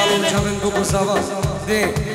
Salom çavin bu kusava de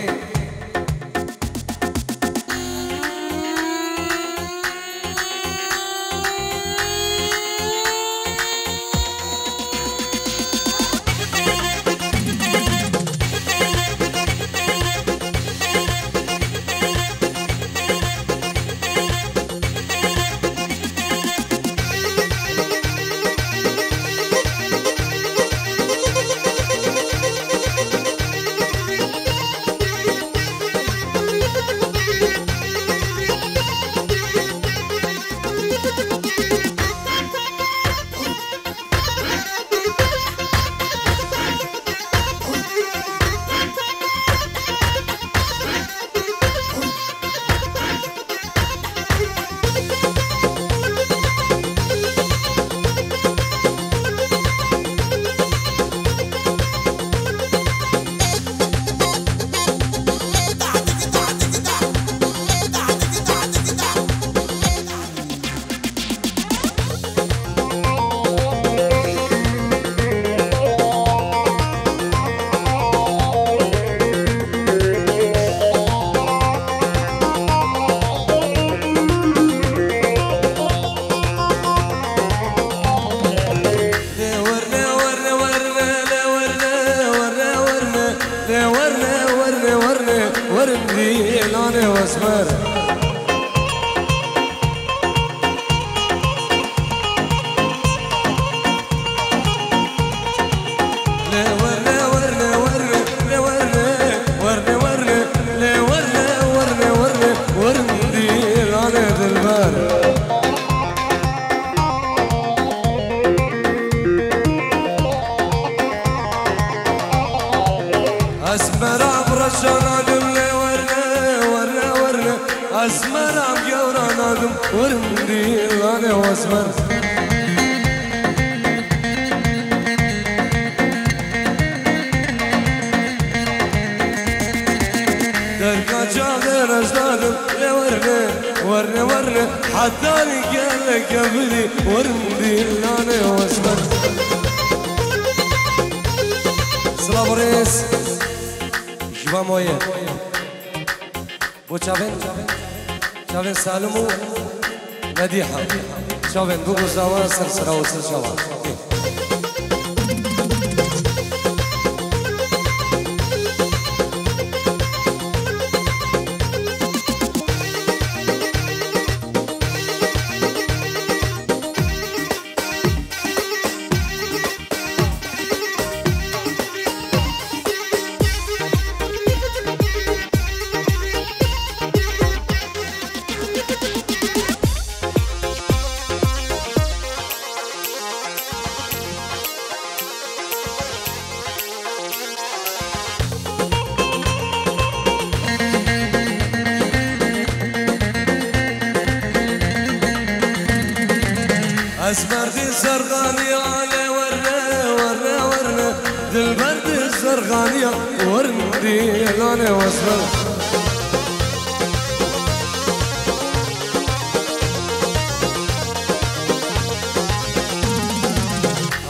سالمو مديحة شوفن بوغو زوا سرسرة وسرشوا اسمرتي الزرقانية على ورنا دلبرد الزرقانية ورندي لوني واسمر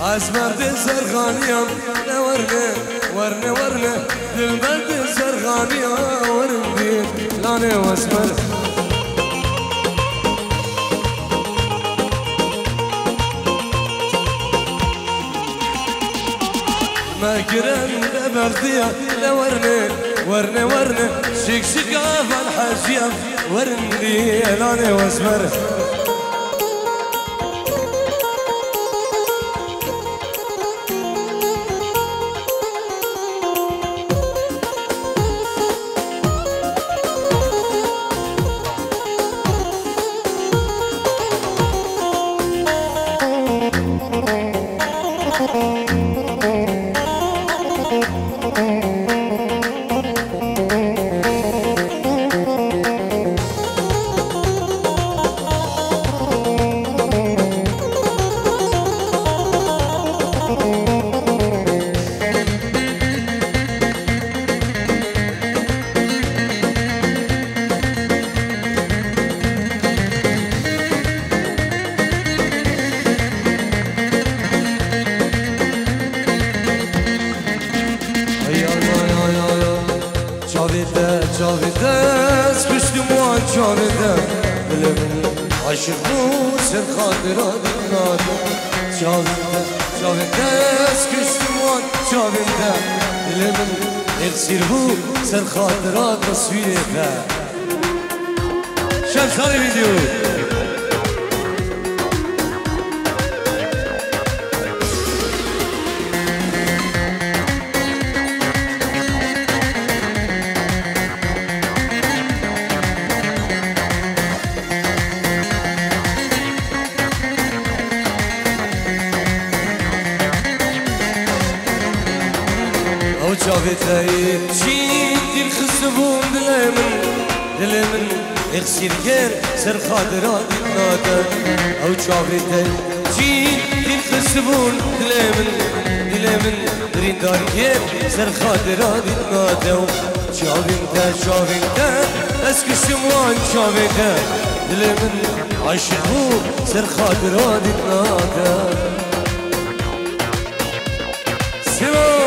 اسمرتي الزرقانية ورنا دلبرد الزرقانية ورندي لوني واسمر ما كرن بردية ورنا شكشكة فالحاجية ورندي لوني واسمر جاویده دل من عاشق بود سر خاطرات ناده جاویده از کشتمان جاویده دل من اکسیر بود سر خاطرات تصویره شمساری ویدیو جاویده چی دل خسبون دل من اغسل گر سر خاطرات ناده او جاویده چی دل خسبون دل من ریندار گر سر خاطرات ناده و جاویده از کشمان جاویده دل من عاشق بود سر خاطرات ناده سیمان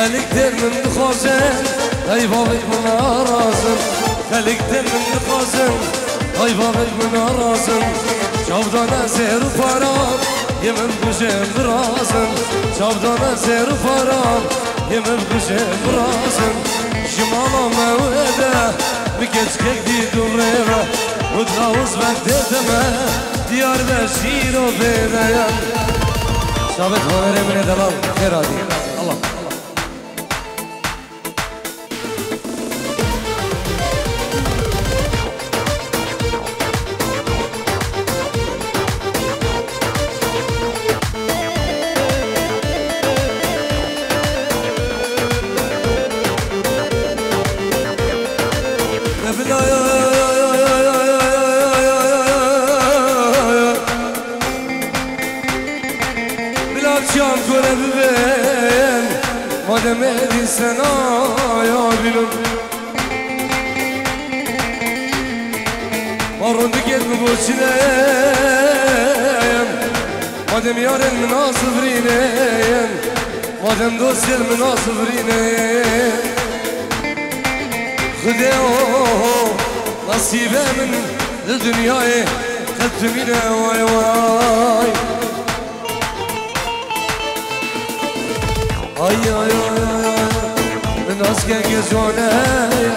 خليك دير من خازن هاي بابك من رازم خليك دير من خازن هاي بابك من رازم شافدانا زهر فرام يمن بجم برازم شافدانا زهر فرام يمن بجم برازم جمالا موده بكتش كدي دوريبه وتغوص بكتتمه ديار بشير وبيديان شابت هونري من دلال خير هادي الله مادم سنا یا بیلم مارون دکت ببوچینم مادم یار المناصفرینم مادم دوست المناصفرینم خدا نصیبه من لدنیای خدمینه وای وای ay ay ay naz ke gezone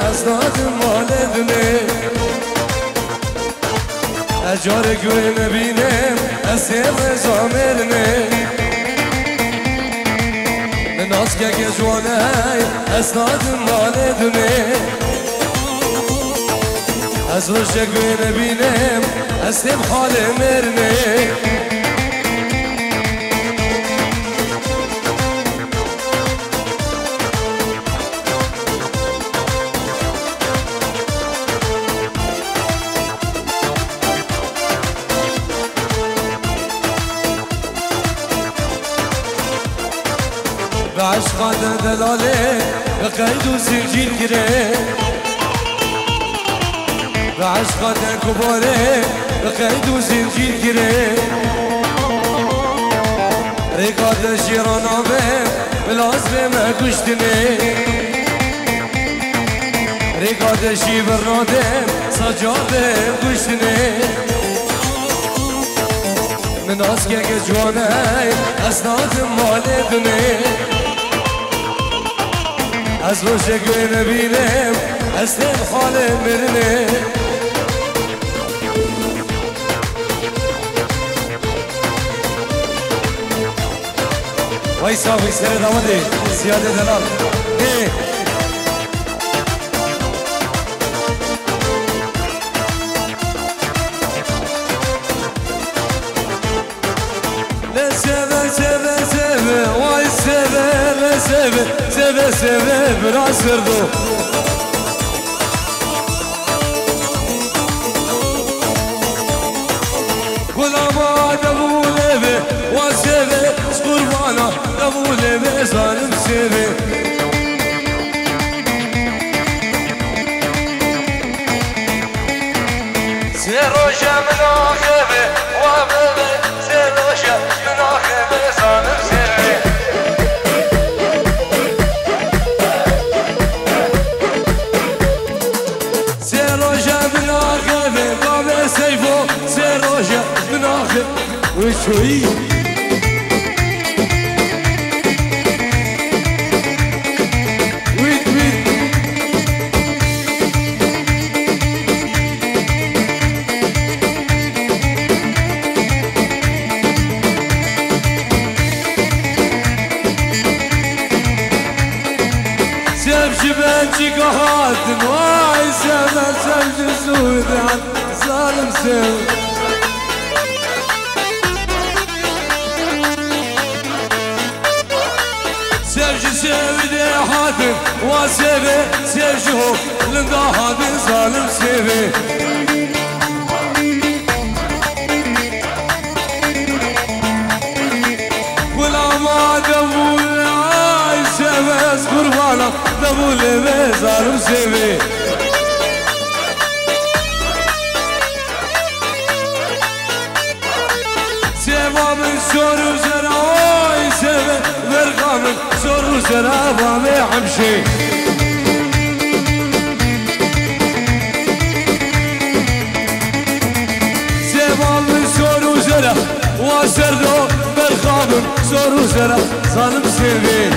asnad maledne acar güne binem asem zamerne naz ke gezone asnad maledne azroş güne binem asem halemerne عشقان دلاله بقيد وزنجير جري بعشقان كباره بقيد وزنجير جري ريقاد شيرانا بهم بالعزم ما كشتني ريقاد شي برنادم سجادم كشتني من اسكك جواني اسناد مالدني از روشه گوی نبینم اسلم خاله مرنه وایسا ویسر دامده زیاده دلال Seve seve biraz kırdı Kulama davul eve Wa seve kurbana davul eve zalim seve Seroja menaheve Wa bebe Seroja menaheve zalim seve وشوي ويت ويت سيب جبنجي قهات واي سيب جزود عن ظالم سيب سيفي حاتم وسيفي سيف شهور لندا هذا ظالم سيفي ولا ما دبول عاي سيفي قربانا دبول ظالم سيفي سيفا من سور وزراي سيفي برقام برخابم زور و زرابم حمشي زبام زور و زرا واسردو برخابم زور و زرا ظالم سيبي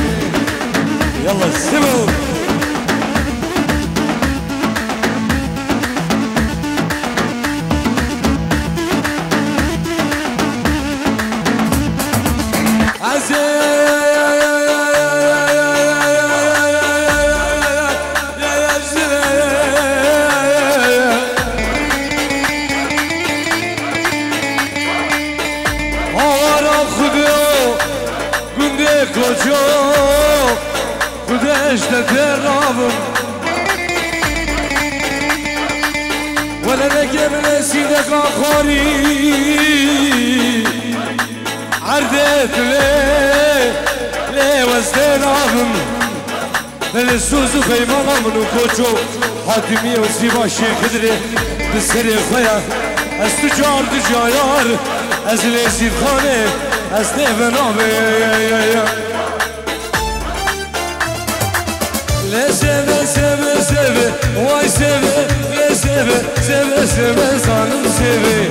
يلا سمو کجا خودش ترابم ولا نجم نسيدك آخري عردت ليه وزنابم للسوز خيمانا منو كوچو حاكمية وسيبا شيخ دري بالسري خيا استجار دجايار از ليسيد خانه از نفنابي Le seve seve seve vay seve le seve seve seve sanım seve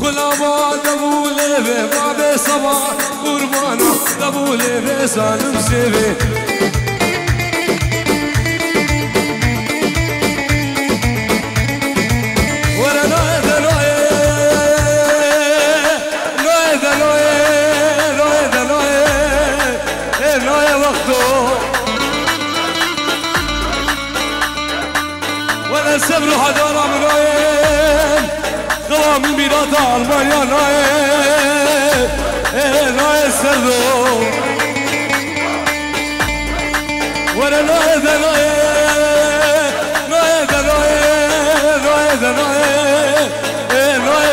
Kulaba davule ve babe sabah kurbanı davule ve sanım seve السبر حضارة منايم قوام الميلاد ألمانيا نايم سردو ولا نايم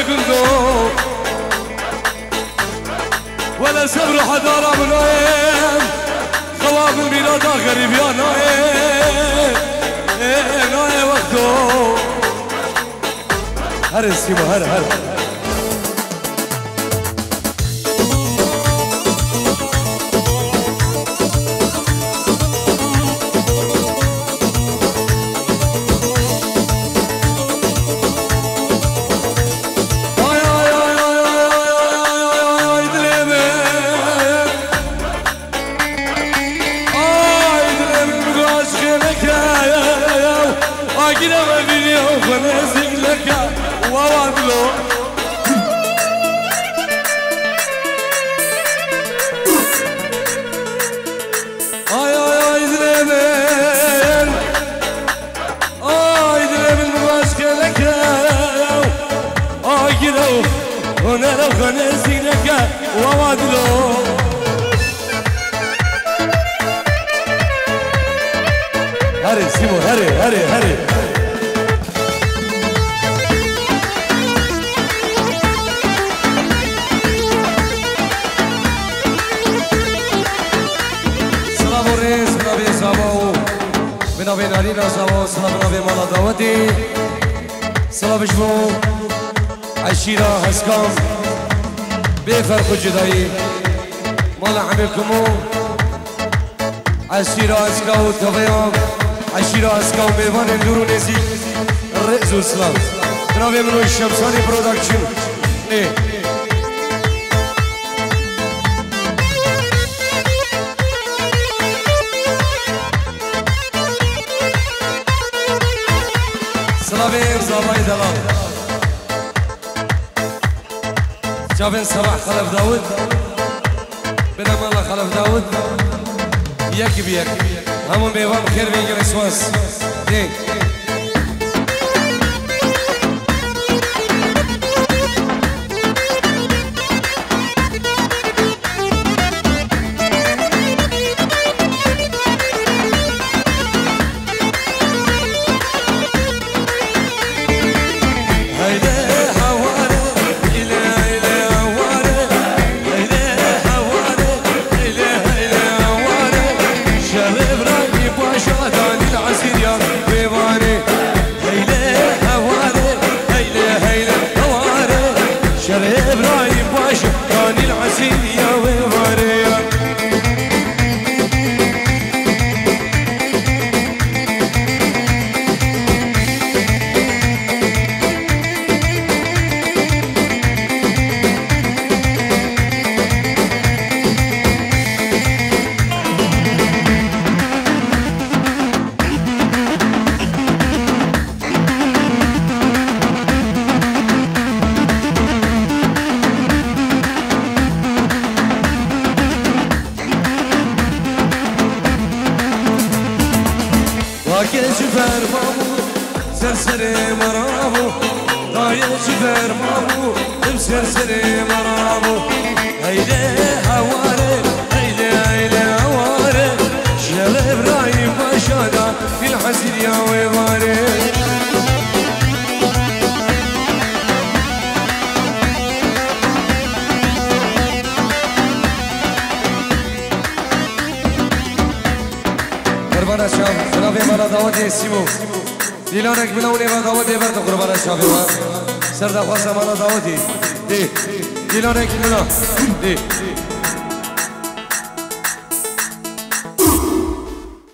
قندو ولا السبر حضارة منايم قوام الميلاد غريب يا نايم ناي وقتو هر سيبو هر هري سيمو هري سلام وريس بنابي سابو بنابي نارينا سابو سلام بنابي مالا داودي سلام بشمو عشيرة هسكام بفرق جدائي مالا عملكمو عشيرة هسكاو تغيام عشيرة هسكاو ميوان اندورو نزيك الرئز والسلام بنابي منو الشمساني برودكشن سلامين صباحي دلال جابين صباح خلف داود بنام الله خلف داود ياكي بياكي همون بيوان خير بيجي رسواس دين شرب راقي باشا داني العسير يا بيواني راكش فرمامو سرسري مرامو رايش فرمامو بسرسري مرامو هيلي هواري هيلي هواري شيخ إبراهيم باشادا في الحزين يا ويواري قربان الشام جنابي مالا داودي سيمو ديلانك بنوني ما داودي برد قربان الشام سرد خواسته مالا داودي دي ديلانك بنا دي